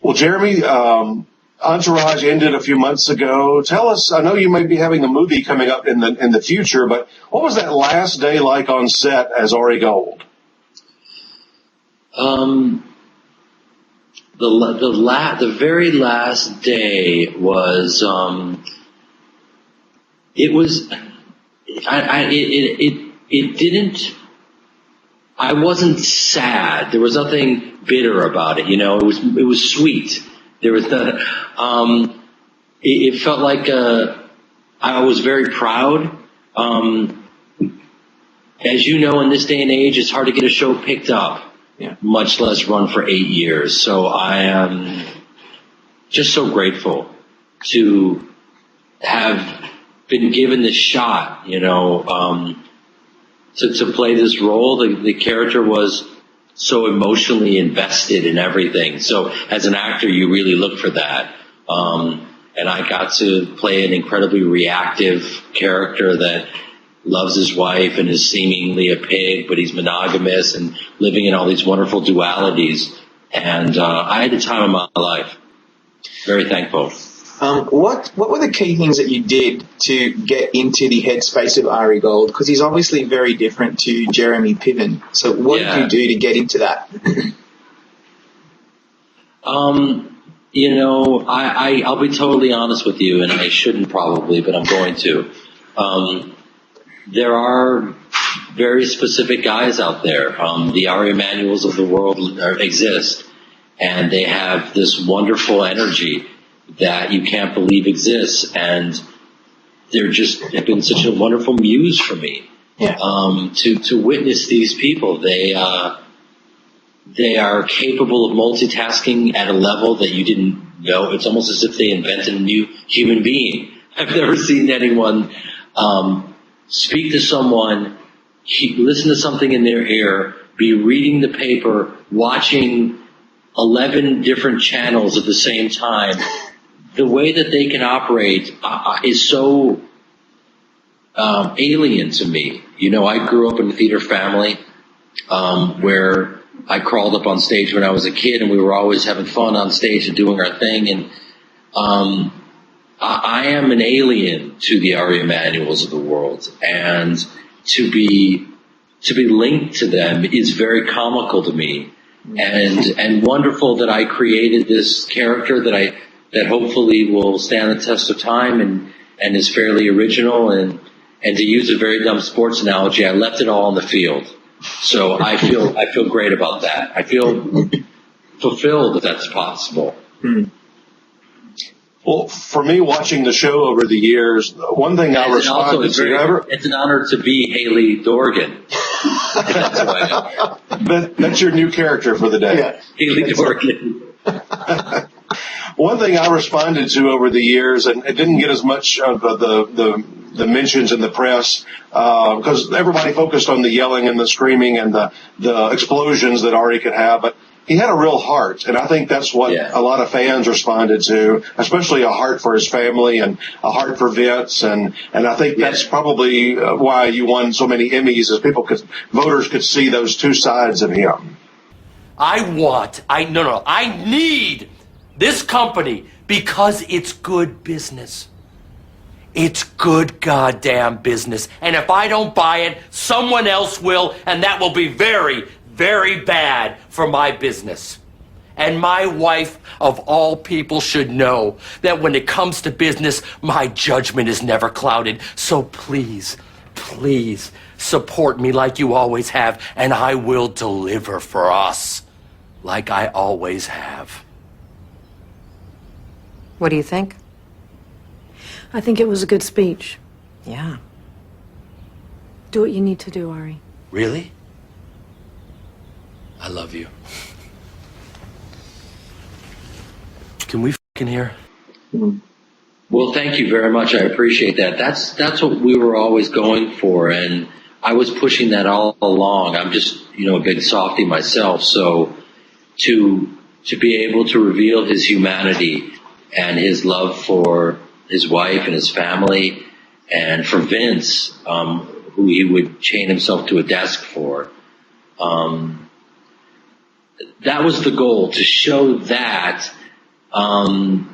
Well, Jeremy, Entourage ended a few months ago. Tell us, I know you may be having a movie coming up in the future, but what was that last day like on set as Ari Gold? The very last day was I wasn't sad. There was nothing bitter about it. It was sweet. There was it felt like I was very proud. As you know, in this day and age, it's hard to get a show picked up, much less run for 8 years. So I am just so grateful to have been given this shot, to play this role. The character was so emotionally invested in everything. So as an actor, you really look for that. And I got to play an incredibly reactive character that loves his wife and is seemingly a pig, but he's monogamous and living in all these wonderful dualities. And I had the time of my life. Very thankful. What were the key things that you did to get into the headspace of Ari Gold? Because he's obviously very different to Jeremy Piven. So what did you do to get into that? I'll be totally honest with you, and I shouldn't probably, but I'm going to. There are very specific guys out there. The Ari Emanuels of the world exist, and they have this wonderful energy that you can't believe exists, and have been such a wonderful muse for me. To witness these people. They are capable of multitasking at a level that you didn't know. It's almost as if they invented a new human being. I've never seen anyone speak to someone, listen to something in their ear, be reading the paper, watching 11 different channels at the same time. The way that they can operate is so alien to me. I grew up in a theater family where I crawled up on stage when I was a kid, and we were always having fun on stage and doing our thing. And I am an alien to the Ari Emanuels of the world, and to be linked to them is very comical to me, and wonderful that I created this character that hopefully will stand the test of time and is fairly original. And to use a very dumb sports analogy, I left it all on the field. So I feel great about that. I feel fulfilled that that's possible. Well, for me, watching the show over the years, one thing I responded to... It's an honor to be Haley Dorgan. That's your new character for the day. Yeah. Haley Dorgan. One thing I responded to over the years, and it didn't get as much of the mentions in the press, because everybody focused on the yelling and the screaming and the explosions that Ari could have, but he had a real heart, and I think that's what a lot of fans responded to, especially a heart for his family and a heart for Vince, and I think that's probably why you won so many Emmys, is voters could see those two sides of him. I need this company because it's good business. It's good goddamn business. And if I don't buy it, someone else will, and that will be very, very bad for my business. And my wife, of all people, should know that when it comes to business, my judgment is never clouded. So please, please support me like you always have, and I will deliver for us like I always have. What do you think? I think it was a good speech. Yeah. Do what you need to do, Ari. Really? I love you. Can we f***ing hear? Well, thank you very much. I appreciate that. That's what we were always going for, and I was pushing that all along. I'm just, a big softie myself, so to be able to reveal his humanity and his love for his wife and his family, and for Vince, who he would chain himself to a desk for. That was the goal, to show that and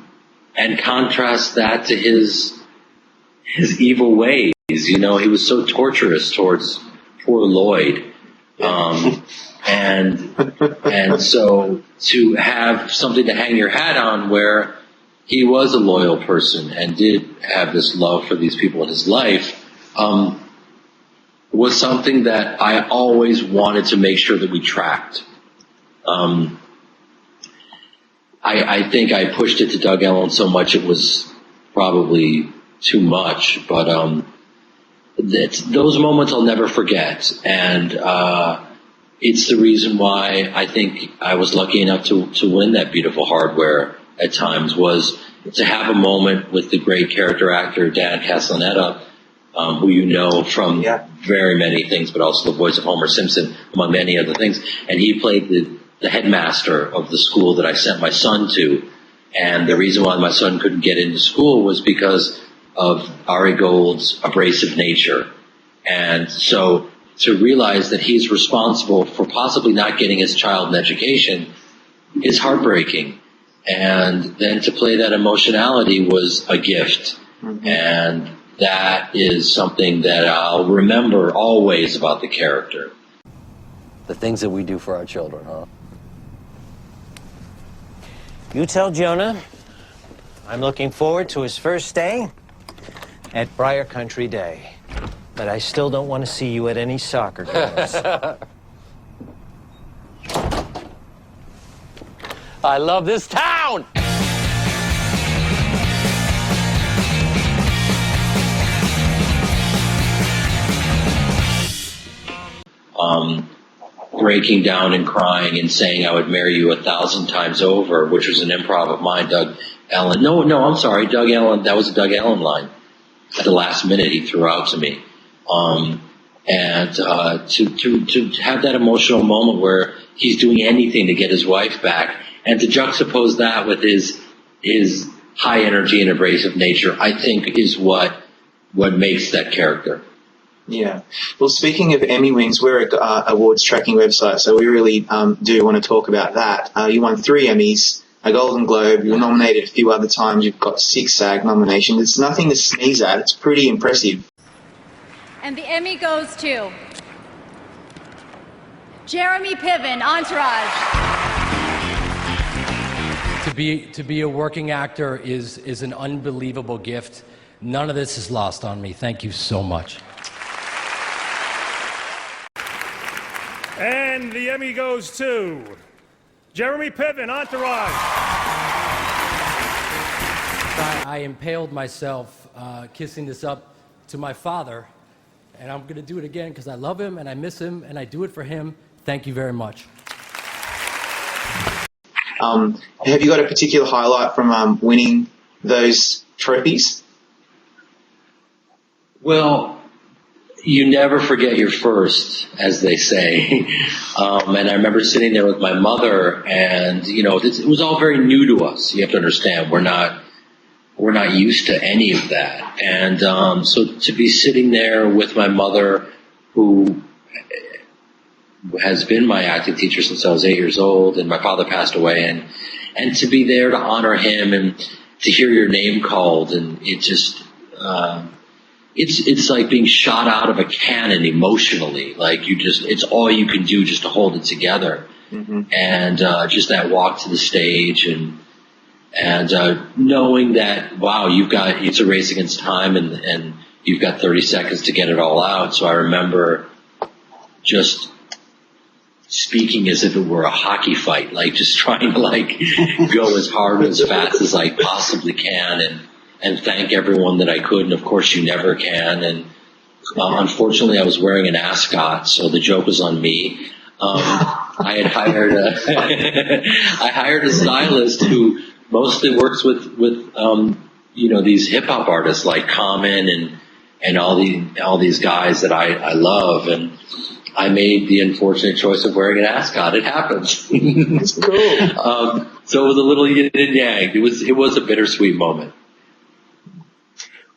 contrast that to his evil ways. You know, he was so torturous towards poor Lloyd. And so to have something to hang your hat on where he was a loyal person and did have this love for these people in his life, was something that I always wanted to make sure that we tracked. I think I pushed it to Doug Ellen so much it was probably too much, but those moments I'll never forget, and it's the reason why I think I was lucky enough to win that beautiful hardware at times, was to have a moment with the great character actor Dan Castellaneta, who you know from very many things, but also the voice of Homer Simpson, among many other things. And he played the headmaster of the school that I sent my son to. And the reason why my son couldn't get into school was because of Ari Gold's abrasive nature. And so to realize that he's responsible for possibly not getting his child an education is heartbreaking. And then to play that emotionality was a gift. Mm-hmm. And that is something that I'll remember always about the character. The things that we do for our children, huh? You tell Jonah I'm looking forward to his first day at Briar Country Day. But I still don't want to see you at any soccer games. I love this town! Breaking down and crying and saying I would marry you 1,000 times over, which was an improv of mine, Doug Ellen. No, I'm sorry, Doug Ellen. That was a Doug Ellen line. At the last minute, he threw out to me. And to have that emotional moment where he's doing anything to get his wife back, and to juxtapose that with his high energy and abrasive nature, I think is what makes that character. Yeah. Well, speaking of Emmy wins, we're a awards tracking website, so we really do want to talk about that. You won 3 Emmys, a Golden Globe. You were nominated a few other times. You've got 6 SAG nominations. It's nothing to sneeze at. It's pretty impressive. And the Emmy goes to Jeremy Piven, Entourage. To be a working actor is an unbelievable gift. None of this is lost on me. Thank you so much. And the Emmy goes to Jeremy Piven, Entourage. I impaled myself kissing this up to my father, and I'm going to do it again because I love him and I miss him and I do it for him. Thank you very much. Have you got a particular highlight from winning those trophies? Well, you never forget your first, as they say. And I remember sitting there with my mother, and it was all very new to us. You have to understand, we're not used to any of that. And so to be sitting there with my mother, who has been my acting teacher since I was 8 years old, and my father passed away, and to be there to honor him and to hear your name called, and it just it's like being shot out of a cannon emotionally. Like it's all you can do just to hold it together. Mm-hmm. And just that walk to the stage and knowing that, wow, it's a race against time and you've got 30 seconds to get it all out. So I remember just speaking as if it were a hockey fight, like just trying to go as hard and as fast as I possibly can and thank everyone that I could. And of course you never can. And unfortunately I was wearing an ascot, so the joke was on me. I had hired a stylist who mostly works with these hip hop artists like Common and all these guys that I love, and I made the unfortunate choice of wearing an ascot. It happens. That's cool. So it was a little yin and yang. It was a bittersweet moment.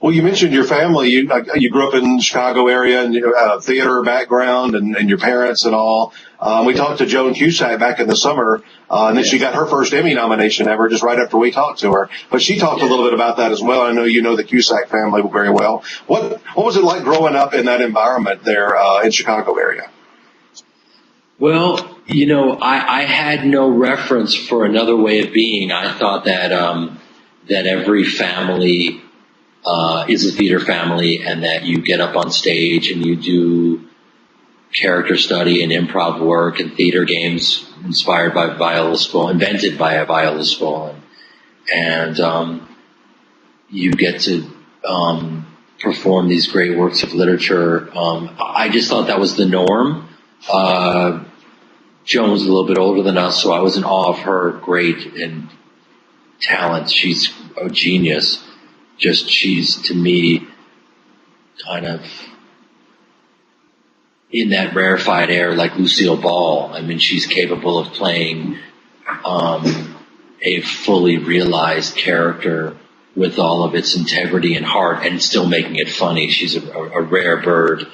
Well, you mentioned your family. You grew up in the Chicago area and theater background and your parents and all. We talked to Joan Cusack back in the summer, and then she got her first Emmy nomination ever just right after we talked to her. But she talked a little bit about that as well. I know you know the Cusack family very well. What was it like growing up in that environment there in Chicago area? Well, you know, I had no reference for another way of being. I thought that that every family is a theater family, and that you get up on stage and you do character study and improv work and theater games inspired by Viola Spolin, invented by a Viola Spolin, and you get to perform these great works of literature. I just thought that was the norm. Joan was a little bit older than us, so I was in awe of her great and talent. She's a genius. Just she's, to me, kind of in that rarefied air like Lucille Ball. I mean, she's capable of playing a fully realized character with all of its integrity and heart and still making it funny. She's a rare bird.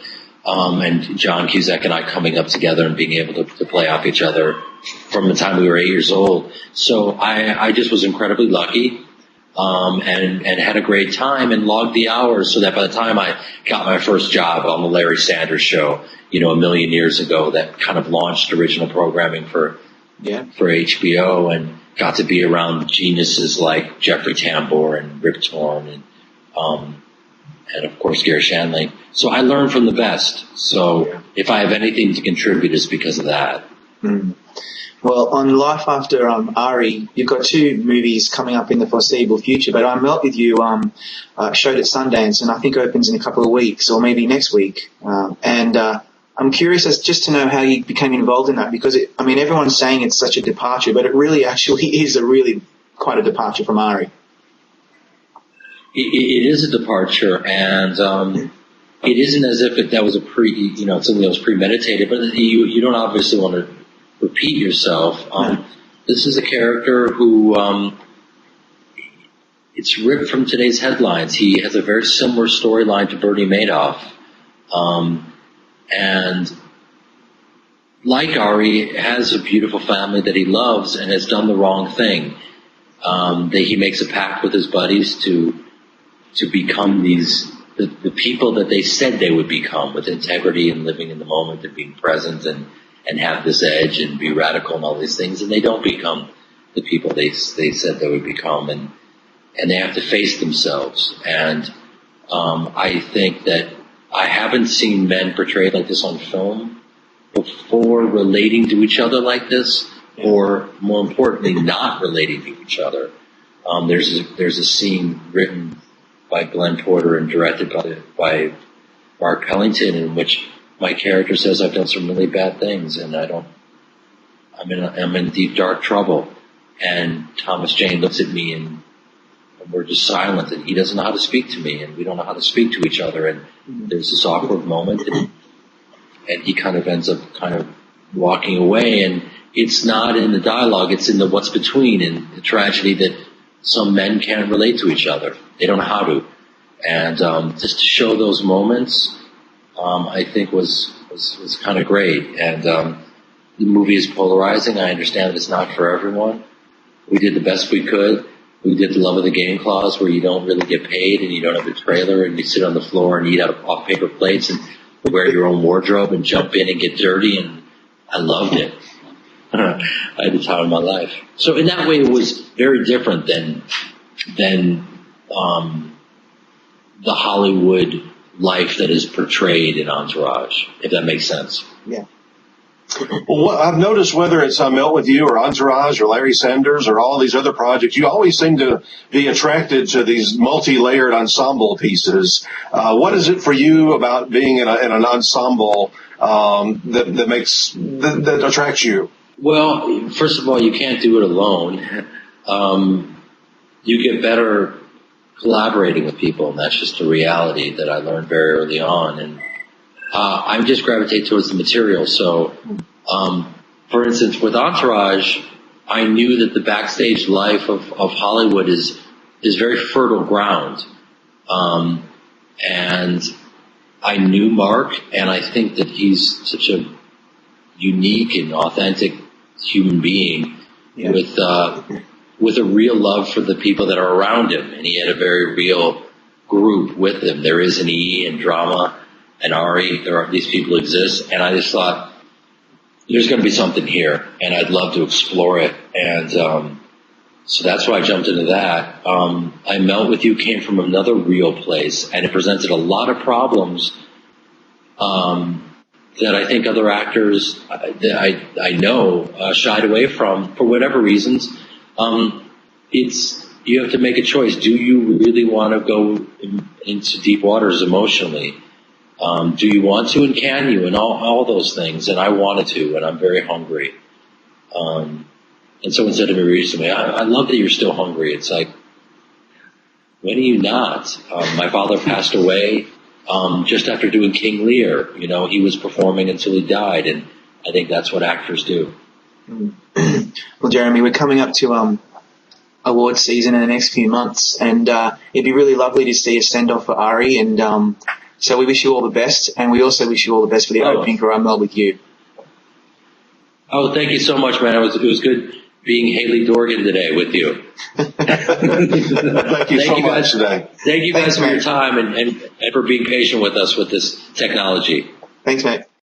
And John Cusack and I coming up together and being able to play off each other from the time we were 8 years old. So I just was incredibly lucky. And had a great time and logged the hours so that by the time I got my first job on the Larry Sanders Show, you know, a million years ago, that kind of launched original programming for HBO, and got to be around geniuses like Jeffrey Tambor and Rip Torn and of course Gary Shandling. So I learned from the best. So if I have anything to contribute, it's because of that. Mm. Well, on Life After Ari, you've got 2 movies coming up in the foreseeable future, but I Melt With You showed at Sundance and I think opens in a couple of weeks or maybe next week. And I'm curious as just to know how you became involved in that, because everyone's saying it's such a departure, but it really actually is quite a departure from Ari. It is a departure, and it isn't as if that was something that was premeditated, but you don't obviously want to repeat yourself. This is a character who, it's ripped from today's headlines. He has a very similar storyline to Bernie Madoff. And like Ari, has a beautiful family that he loves and has done the wrong thing. He makes a pact with his buddies to become the people that they said they would become, with integrity and living in the moment and being present and have this edge and be radical and all these things, and they don't become the people they said they would become, and they have to face themselves. And I think that I haven't seen men portrayed like this on film before, relating to each other like this, or more importantly, not relating to each other. There's a scene written by Glenn Porter and directed by Mark Pellington in which my character says, I've done some really bad things and I'm in deep, dark trouble. And Thomas Jane looks at me and we're just silent, and he doesn't know how to speak to me, and we don't know how to speak to each other. And there's this awkward moment, and he kind of ends up kind of walking away. And it's not in the dialogue, it's in the what's between, and the tragedy that some men can't relate to each other. They don't know how to. And just to show those moments, I think was kind of great. And the movie is polarizing. I understand that it's not for everyone. We did the best we could. We did the love of the game clause, where you don't really get paid and you don't have a trailer and you sit on the floor and eat out of off paper plates and wear your own wardrobe and jump in and get dirty. And I loved it. I had the time of my life. So in that way, it was very different than the Hollywood life that is portrayed in Entourage, if that makes sense. Yeah. Well, I've noticed whether it's Melt With You or Entourage or Larry Sanders or all these other projects, you always seem to be attracted to these multi-layered ensemble pieces. What is it for you about being in an ensemble that attracts you? Well, first of all, you can't do it alone. You get better collaborating with people, and that's just a reality that I learned very early on. And I just gravitate towards the material. So, for instance, with Entourage, I knew that the backstage life of Hollywood is very fertile ground. And I knew Mark, and I think that he's such a unique and authentic human being with a real love for the people that are around him. And he had a very real group with him. There is an E in drama and Ari. These people exist. And I just thought, there's going to be something here, and I'd love to explore it. And so that's why I jumped into that. I Melt With You came from another real place, and it presented a lot of problems that I think other actors that I know shied away from for whatever reasons. You have to make a choice. Do you really want to go into deep waters emotionally? Do you want to, and can you, and all those things? And I wanted to, and I'm very hungry. And someone said to me recently, I love that you're still hungry. It's like, when are you not? My father passed away just after doing King Lear. You know, he was performing until he died, and I think that's what actors do. Well, Jeremy, we're coming up to awards season in the next few months, and it'd be really lovely to see a send-off for Ari, and so we wish you all the best, and we also wish you all the best for the opening for I Melt With You. Oh, thank you so much, man. It was good being Haley Dorgan today with you. Thank you so much today. Thank you guys for your time and for being patient with us with this technology. Thanks, mate.